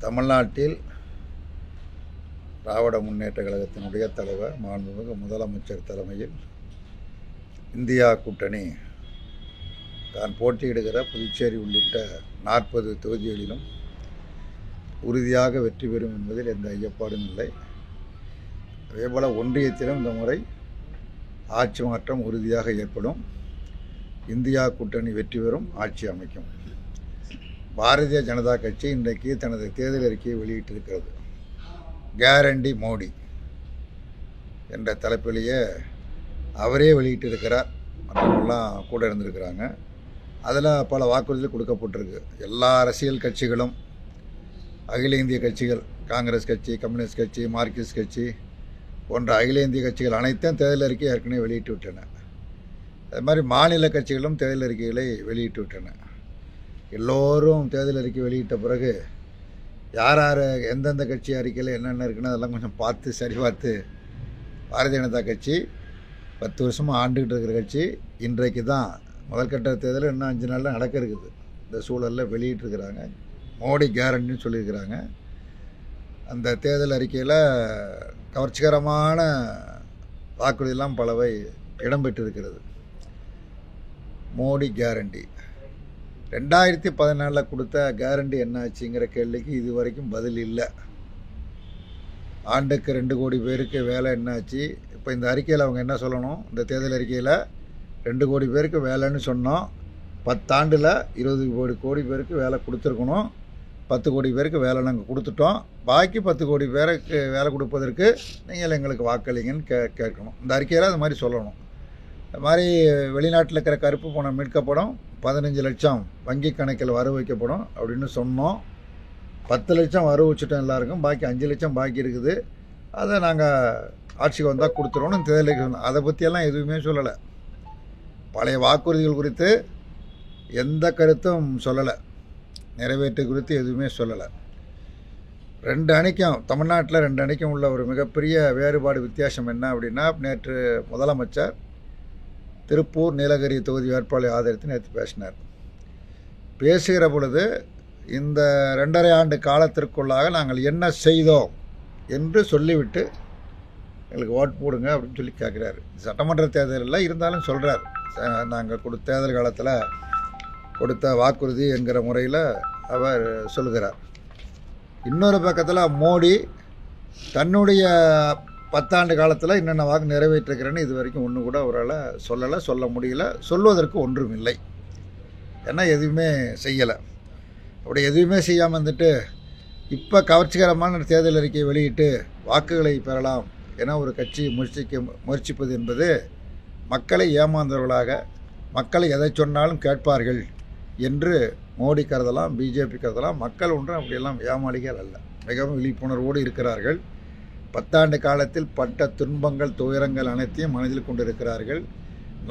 தமிழ்நாட்டில் திராவிட முன்னேற்ற கழகத்தினுடைய தலைவர் மாண்புமிகு முதலமைச்சர் தலைமையில் இந்தியா கூட்டணி தான் போட்டியிடுகிற புதுச்சேரி உள்ளிட்ட 40 தொகுதிகளிலும் உறுதியாக வெற்றி பெறும் என்பதில் எந்த ஐயப்பாடும் இல்லை. அதேபோல் ஒன்றியத்திலும் இந்த முறை ஆட்சி மாற்றம் உறுதியாக ஏற்படும். இந்தியா கூட்டணி வெற்றி பெறும், ஆட்சி அமைக்கும். பாரதிய ஜனதா கட்சி இன்றைக்கு தனது தேர்தல் அறிக்கையை வெளியிட்டிருக்கிறது. கேரண்டி மோடி என்ற தலைப்பிலேயே அவரே வெளியிட்டிருக்கிறார். மற்றவங்களாம் கூட இருந்திருக்கிறாங்க. அதில் பல வாக்குறுதிகள் கொடுக்கப்பட்டிருக்கு. எல்லா அரசியல் கட்சிகளும், அகில இந்திய கட்சிகள், காங்கிரஸ் கட்சி, கம்யூனிஸ்ட் கட்சி, மார்க்சிஸ்ட் கட்சி போன்ற அகில இந்திய கட்சிகள் அனைத்தும் தேர்தல் அறிக்கையை ஏற்கனவே வெளியிட்டு விட்டன. அது மாதிரி மாநில கட்சிகளும் தேர்தல் அறிக்கைகளை வெளியிட்டு விட்டன. எல்லோரும் தேர்தல் அறிக்கை வெளியிட்ட பிறகு யார் யார் எந்தெந்த கட்சி அறிக்கையில் என்னென்ன இருக்குன்னு அதெல்லாம் கொஞ்சம் பார்த்து சரி பார்த்து, பாரதிய ஜனதா கட்சி 10 வருஷமாக ஆண்டுகிட்டு இருக்கிற கட்சி இன்றைக்கு தான் முதல்கட்ட தேர்தல் இன்னும் 5 நாளில் நடக்க இருக்குது. இந்த சூழலில் வெளியிட்டிருக்கிறாங்க. மோடி கேரண்டின்னு சொல்லியிருக்கிறாங்க. அந்த தேர்தல் அறிக்கையில் கவர்ச்சிகரமான வாக்குறுதியெல்லாம் பலவை இடம்பெற்றிருக்கிறது. மோடி கேரண்டி 2014 கொடுத்த கேரண்டி என்ன ஆச்சுங்கிற கேள்விக்கு இது வரைக்கும் பதில் இல்லை. ஆண்டுக்கு 2 கோடி பேருக்கு வேலை என்னாச்சு? இப்போ இந்த அறிக்கையில் அவங்க என்ன சொல்லணும்? இந்த தேர்தல் அறிக்கையில் 2 கோடி பேருக்கு வேலைன்னு சொன்னோம். 10 ஆண்டில் 20 கோடி பேருக்கு வேலை கொடுத்துருக்கணும். 10 கோடி பேருக்கு வேலை நாங்கள் கொடுத்துட்டோம். பாக்கி 10 கோடி பேருக்கு வேலை கொடுப்பதற்கு நீங்கள் எங்களுக்கு வாக்களிங்கன்னு கேட்கணும். இந்த அறிக்கையில் அது மாதிரி சொல்லணும். அது மாதிரி வெளிநாட்டில் இருக்கிற கருப்பு பணம் மீட்கப்படும், 15 லட்சம் வங்கி கணக்கில் வரவு வைக்கப்படும் அப்படின்னு சொன்னோம். 10 லட்சம் வரவு வச்சுட்டோம் எல்லாருக்கும். பாக்கி 5 லட்சம் பாக்கி இருக்குது. அதை நாங்கள் ஆட்சிக்கு வந்தால் கொடுத்துருவோன்னு தேர்தலுக்கு சொன்னோம். அதை பற்றியெல்லாம் எதுவுமே சொல்லலை. பழைய வாக்குறுதிகள் குறித்து எந்த கருத்தும் சொல்லலை. நிறைவேற்று குறித்து எதுவுமே சொல்லலை. 2 அணிக்கும், தமிழ்நாட்டில் 2 அணிக்கும் உள்ள ஒரு மிகப்பெரிய வேறுபாடு, வித்தியாசம் என்ன அப்படின்னா, நேற்று முதலமைச்சர் திருப்பூர் நீலகிரி தொகுதி வேட்பாளரை ஆதரித்து நேற்று பேசினார். பேசுகிற பொழுது இந்த 2.5 ஆண்டு காலத்திற்குள்ளாக நாங்கள் என்ன செய்தோம் என்று சொல்லிவிட்டு எங்களுக்கு ஓட் போடுங்க அப்படின்னு சொல்லி கேட்குறாரு. சட்டமன்ற தேர்தலில் இருந்தாலும் சொல்கிறார், நாங்கள் தேர்தல் காலத்தில் கொடுத்த வாக்குறுதி என்கிற முறையில் அவர் சொல்கிறார். இன்னொரு பக்கத்தில் மோடி தன்னுடைய 10 ஆண்டு காலத்தில் என்னென்ன வாக்கு நிறைவேற்றிருக்கிறேன்னு இது வரைக்கும் ஒன்று கூட அவரால் சொல்ல முடியல. சொல்வதற்கு ஒன்றும் இல்லை. ஏன்னா எதுவுமே செய்யலை. அப்படி எதுவுமே செய்யாமல் வந்துட்டு இப்போ கவர்ச்சிகரமான தேர்தல் அறிக்கையை வெளியிட்டு வாக்குகளை பெறலாம் என ஒரு கட்சி முயற்சிப்பது என்பது மக்களை ஏமாந்தவர்களாக, மக்களை எதை சொன்னாலும் கேட்பார்கள் என்று மோடி கருதலாம், பிஜேபி கருதலாம். மக்கள் ஒன்றும் அப்படியெல்லாம் ஏமாளிகள் அல்ல. மிகவும் விழிப்புணர்வோடு இருக்கிறார்கள். 10 ஆண்டு காலத்தில் பட்ட துன்பங்கள், துயரங்கள் அனைத்தையும் மனதில் கொண்டிருக்கிறார்கள்.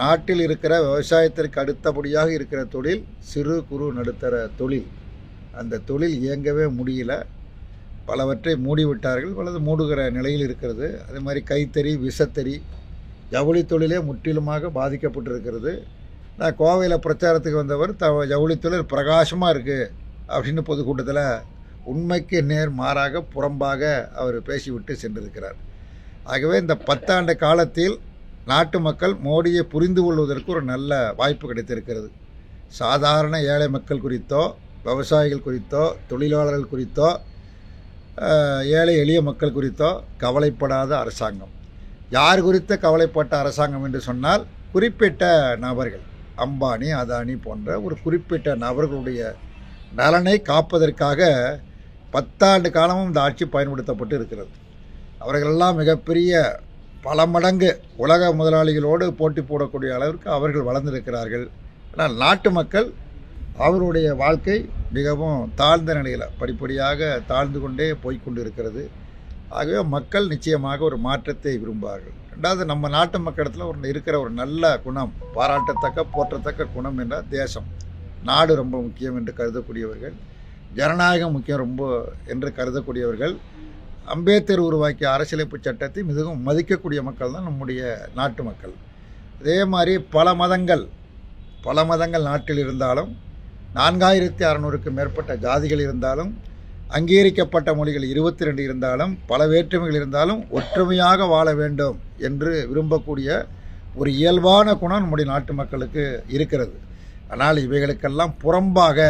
நாட்டில் இருக்கிற விவசாயத்திற்கு அடுத்தபடியாக இருக்கிற தொழில் சிறு குறு நடுத்தர தொழில். அந்த தொழில் இயங்கவே முடியல. பலவற்றை மூடிவிட்டார்கள், பலது மூடுகிற நிலையில் இருக்கிறது. அதே மாதிரி கைத்தறி, விசத்தறி, ஜவுளி தொழிலே முற்றிலுமாக பாதிக்கப்பட்டிருக்கிறது. நான் கோவையில் பிரச்சாரத்துக்கு வந்தவர் ஜவுளி தொழில் பிரகாசமாக இருக்குது அப்படின்னு பொதுக்கூட்டத்தில் உண்மைக்கு நேர் மாறாக, புறம்பாக அவர் பேசிவிட்டு சென்றிருக்கிறார். ஆகவே இந்த 10 ஆண்டு காலத்தில் நாட்டு மக்கள் மோடியை புரிந்து கொள்வதற்கு ஒரு நல்ல வாய்ப்பு கிடைத்திருக்கிறது. சாதாரண ஏழை மக்கள் குறித்தோ, விவசாயிகள் குறித்தோ, தொழிலாளர்கள் குறித்தோ, ஏழை எளிய மக்கள் குறித்தோ கவலைப்படாத அரசாங்கம். யார் குறித்த கவலைப்பட்ட அரசாங்கம் என்று சொன்னால், குறிப்பிட்ட நபர்கள், அம்பானி, அதானி போன்ற ஒரு குறிப்பிட்ட நபர்களுடைய நலனை காப்பதற்காக 10 ஆண்டு காலமும் இந்த ஆட்சி பயன்படுத்தப்பட்டு இருக்கிறது. அவர்களெல்லாம் மிகப்பெரிய பல மடங்கு உலக முதலாளிகளோடு போட்டி போடக்கூடிய அளவிற்கு அவர்கள் வளர்ந்திருக்கிறார்கள். ஆனால் நாட்டு மக்கள், அவருடைய வாழ்க்கை மிகவும் தாழ்ந்த நிலையில் படிப்படியாக தாழ்ந்து கொண்டே போய்கொண்டு இருக்கிறது. ஆகவே மக்கள் நிச்சயமாக ஒரு மாற்றத்தை விரும்புவார்கள். ரெண்டாவது, நம்ம நாட்டு மக்களிடத்தில் இருக்கிற ஒரு நல்ல குணம், பாராட்டத்தக்க போற்றத்தக்க குணம் என்ற தேசம், நாடு ரொம்ப முக்கியம் என்று கருதக்கூடியவர்கள், ஜனநாயகம் முக்கியம் ரொம்ப என்று கருதக்கூடியவர்கள், அம்பேத்கர் உருவாக்கிய அரசியலமைப்பு சட்டத்தை மிகவும் மதிக்கக்கூடிய மக்கள் தான் நம்முடைய நாட்டு மக்கள். அதே மாதிரி பல மதங்கள் நாட்டில் இருந்தாலும், 4600க்கும் மேற்பட்ட ஜாதிகள் இருந்தாலும், அங்கீகரிக்கப்பட்ட மொழிகள் 22 இருந்தாலும் பல வேற்றுமைகள் இருந்தாலும் ஒற்றுமையாக வாழ வேண்டும் என்று விரும்பக்கூடிய ஒரு இயல்பான குணம் நம்முடைய நாட்டு மக்களுக்கு இருக்கிறது. ஆனால் இவைகளுக்கெல்லாம் புறம்பாக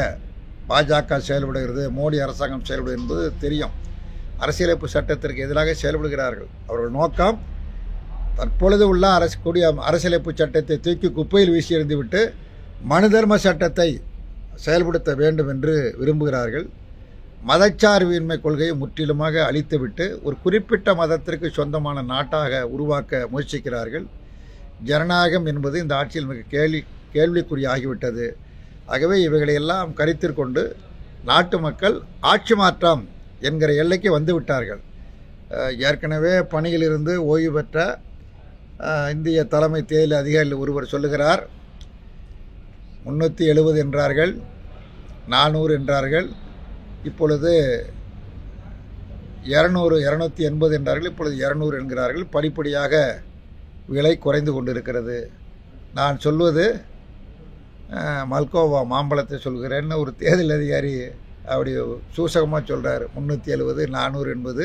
பாஜக செயல்படுகிறது, மோடி அரசாங்கம் செயல்படுகிறது என்பது தெரியும். அரசியலமைப்பு சட்டத்திற்கு எதிராக செயல்படுகிறார்கள். அவர்கள் நோக்கம் தற்பொழுது உள்ள அரசியலமைப்பு சட்டத்தை தூக்கி குப்பையில் வீசி எறிந்துவிட்டு மனு தர்ம சட்டத்தை செயல்படுத்த வேண்டும் என்று விரும்புகிறார்கள். மதச்சார்பின்மை கொள்கையை முற்றிலுமாக அழித்துவிட்டு ஒரு குறிப்பிட்ட மதத்திற்கு சொந்தமான நாட்டாக உருவாக்க முயற்சிக்கிறார்கள். ஜனநாயகம் என்பது இந்த ஆட்சியில் மிக கேள்விக்குறியாகிவிட்டது. ஆகவே இவைகளையெல்லாம் கருத்தில் கொண்டு நாட்டு மக்கள் ஆட்சி மாற்றம் என்கிற எல்லைக்கு வந்து விட்டார்கள். ஏற்கனவே பணியிலிருந்து ஓய்வு பெற்ற இந்திய தலைமை தேர்தல் அதிகாரிகள் ஒருவர் சொல்லுகிறார், 370 என்றார்கள், 400 என்றார்கள், இப்பொழுது 280 என்றார்கள், இப்பொழுது 200 என்கிறார்கள். படிப்படியாக விலை குறைந்து கொண்டிருக்கிறது. நான் சொல்வது மல்கோவா மாம்பழத்தை சொல்கிறேன்னு ஒரு தேர்தல் அதிகாரி அப்படி சூசகமாக சொல்கிறார். 370 400 என்பது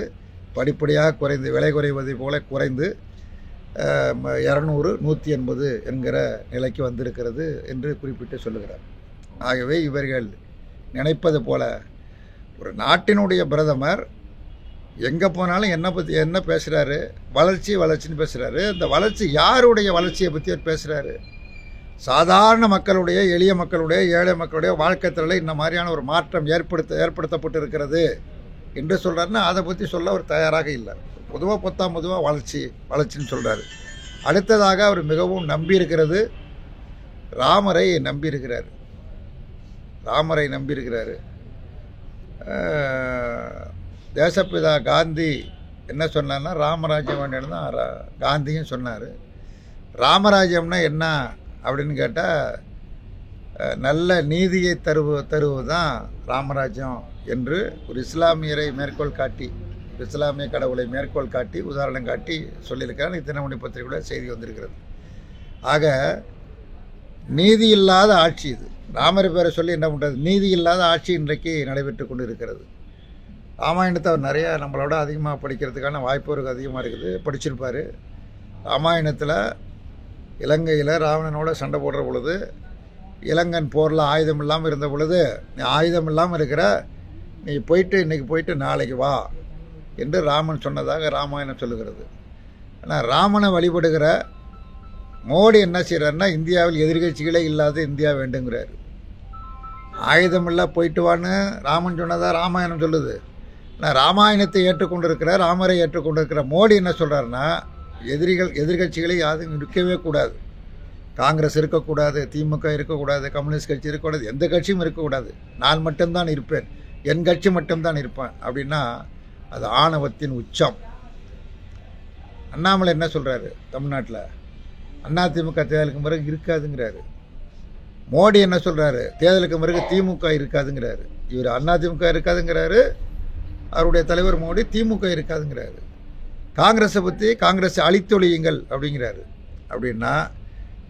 படிப்படியாக குறைந்து விலை குறைவதை போல குறைந்து 200 180 என்கிற நிலைக்கு வந்திருக்கிறது என்று குறிப்பிட்டு சொல்லுகிறார். ஆகவே இவர்கள் நினைப்பது போல ஒரு நாட்டினுடைய பிரதமர் எங்கே போனாலும் என்ன பேசுகிறாரு, வளர்ச்சின்னு பேசுகிறாரு. இந்த வளர்ச்சி யாருடைய வளர்ச்சியை பற்றி அவர் பேசுகிறாரு? சாதாரண மக்களுடைய, எளிய மக்களுடைய, ஏழை மக்களுடைய வாழ்க்கை தரத்தில் இந்த மாதிரியான ஒரு மாற்றம் ஏற்படுத்தப்பட்டு இருக்கிறது என்று சொல்கிறாருன்னா அதை பற்றி சொல்ல அவர் தயாராக இல்லை. பொதுவாக வளர்ச்சின்னு சொல்கிறாரு. அடுத்ததாக அவர் மிகவும் நம்பியிருக்கிறது ராமரை நம்பியிருக்கிறாரு. தேசப்பிதா காந்தி என்ன சொன்னார்னா ராமராஜ்யம் வேண்டியது தான் காந்தியும் சொன்னார். ராமராஜ்யம்னா என்ன அப்படின்னு கேட்டால் நல்ல நீதியை தருவது தான் ராமராஜ்யம் என்று ஒரு இஸ்லாமிய கடவுளை மேற்கோள் காட்டி உதாரணம் காட்டி சொல்லியிருக்காரு. தினமணி பத்திரிகையில் செய்தி வந்திருக்கிறது. ஆக நீதி இல்லாத ஆட்சி இது. ராமர் பேரை சொல்லி என்ன பண்ணுறது? நீதி இல்லாத ஆட்சி இன்றைக்கு நடைபெற்று கொண்டு இருக்கிறது. ராமாயணத்தை அவர் நிறையா நம்மளோட அதிகமாக படிக்கிறதுக்கான வாய்ப்பு அவருக்கு அதிகமாக இருக்குது, படிச்சிருப்பார். ராமாயணத்தில் இலங்கையில் ராவணனோட சண்டை போடுற பொழுது இலங்கன் போரில் ஆயுதம் இல்லாமல் இருந்த பொழுது, நீ ஆயுதம் இல்லாமல் இருக்கிற, நீ இன்றைக்கி போயிட்டு நாளைக்கு வா என்று ராமன் சொன்னதாக ராமாயணம் சொல்லுகிறது. ஆனால் ராமனை வழிபடுகிற மோடி என்ன செய்கிறாருன்னா இந்தியாவில் எதிர்கட்சிகளே இல்லாத இந்தியா வேண்டுங்கிறார். ஆயுதமில்லா போயிட்டு வான்னு ராமன் சொன்னதாக ராமாயணம் சொல்லுது. ஆனால் ராமாயணத்தை ஏற்றுக்கொண்டிருக்கிற, ராமரை ஏற்றுக்கொண்டிருக்கிற மோடி என்ன சொல்கிறாருன்னா எதிர்கட்சிகளை யாரும் இருக்கவே கூடாது, காங்கிரஸ் இருக்கக்கூடாது, திமுக இருக்கக்கூடாது, கம்யூனிஸ்ட் கட்சி இருக்கக்கூடாது, எந்த கட்சியும் இருக்கக்கூடாது, நான் மட்டும்தான் இருப்பேன், என் கட்சி மட்டும்தான் இருப்பேன் அப்படின்னா அது ஆணவத்தின் உச்சம். அண்ணாமலை என்ன சொல்கிறாரு? தமிழ்நாட்டில் அதிமுக தேர்தலுக்கு பிறகு இருக்காதுங்கிறாரு. மோடி என்ன சொல்கிறாரு? தேர்தலுக்கு பிறகு திமுக இருக்காதுங்கிறாரு. இவர் அதிமுக இருக்காதுங்கிறாரு, அவருடைய தலைவர் மோடி திமுக இருக்காதுங்கிறாரு. காங்கிரஸை பற்றி காங்கிரஸை அழித்தொழியுங்கள் அப்படிங்கிறாரு. அப்படின்னா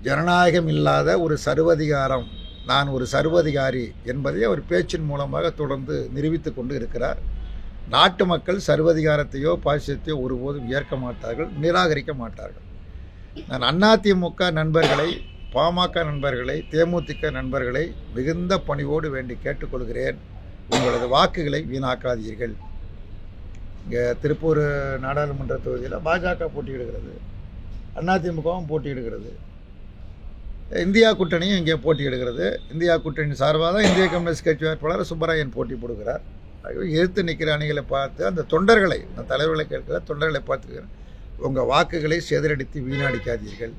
ஜனநாயகம் இல்லாத ஒரு சர்வதிகாரம், நான் ஒரு சர்வதிகாரி என்பதை அவர் பேச்சின் மூலமாக தொடர்ந்து நிரூபித்து கொண்டு இருக்கிறார். நாட்டு மக்கள் சர்வதிகாரத்தையோ பாசிசத்தையோ ஒருபோதும் ஏற்க மாட்டார்கள், நிராகரிக்க மாட்டார்கள். நான் அதிமுக நண்பர்களை, பாமக நண்பர்களை, தேமுதிக நண்பர்களை மிகுந்த பணிவோடு வேண்டி கேட்டுக்கொள்கிறேன், உங்களது வாக்குகளை வீணாக்காதீர்கள். இங்கே திருப்பூர் நாடாளுமன்ற தொகுதியில் பாஜக போட்டியிடுகிறது, அதிமுகவும் போட்டியிடுகிறது, இந்தியா கூட்டணியும் இங்கே போட்டியிடுகிறது. இந்தியா கூட்டணி சார்பாக தான் இந்திய கம்யூனிஸ்ட் கட்சி வேட்பாளர் சுப்பராயன் போட்டி போடுகிறார். ஆகவே எதிர்த்து நிற்கிற அணிகளை பார்த்து அந்த தொண்டர்களை, நான் தலைவர்களை கேட்கிற தொண்டர்களை பார்த்துக்கிறேன், உங்கள் வாக்குகளை சேதறடித்து வீணடிக்காதீர்கள்.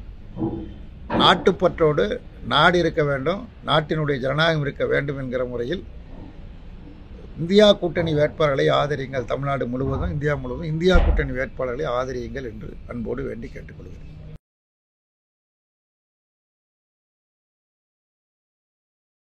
நாட்டுப்பற்றோடு நாடு இருக்க வேண்டும், நாட்டினுடைய ஜனநாயகம் இருக்க வேண்டும் என்கிற முறையில் இந்தியா கூட்டணி வேட்பாளர்களை ஆதரியுங்கள். தமிழ்நாடு முழுவதும், இந்தியா முழுவதும் இந்தியா கூட்டணி வேட்பாளர்களை ஆதரியுங்கள் என்று அன்போடு வேண்டி கேட்டுக்கொள்கிறேன்.